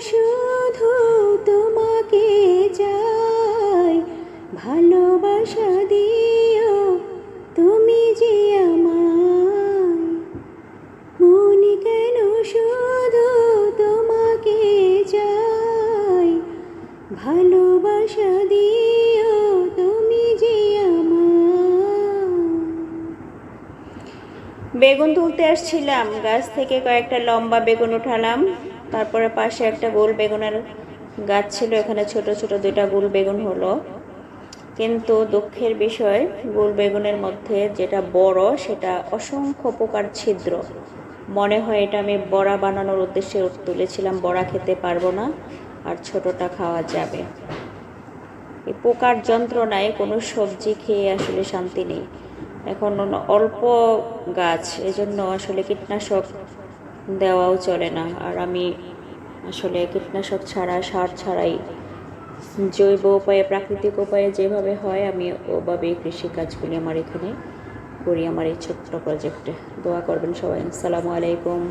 শুধু তোমাকে চাই, ভালোবাসা দিও তুমি যে আমায়। মন কেন শুধু তোমাকে চাই, ভালোবাসা দিও তুমি যে আমায়। বেগুন তুলতে আসছিলাম, গাছ থেকে কয়েকটা লম্বা বেগুন উঠালাম। তারপরে পাশে একটা গোল বেগুনের গাছ ছিল, এখানে ছোট ছোট দুইটা গোল বেগুন হলো। কিন্তু দুঃখের বিষয়, গোল বেগুনের মধ্যে যেটা বড় সেটা অসংখ্য পোকার ছিদ্র। মনে হয় এটা আমি বড়া বানানোর উদ্দেশ্যে তুলেছিলাম, বড়া খেতে পারবো না, আর ছোটটা খাওয়া যাবে। এই পোকার যন্ত্রণায় কোনো সবজি খেয়ে আসলে শান্তি নেই। এখন অল্প গাছ, এজন্য আসলে কীটনাশক দেওয়াও চলে না। আর আমি আসলে কীটনাশক ছাড়া, সার ছাড়াই, জৈব উপায়ে, প্রাকৃতিক উপায়ে যেভাবে হয় আমি ওভাবেই কৃষিকাজগুলি আমার এখানে করি, আমার এই ছোট্ট প্রজেক্টে। দোয়া করবেন সবাই। আসসালামু আলাইকুম।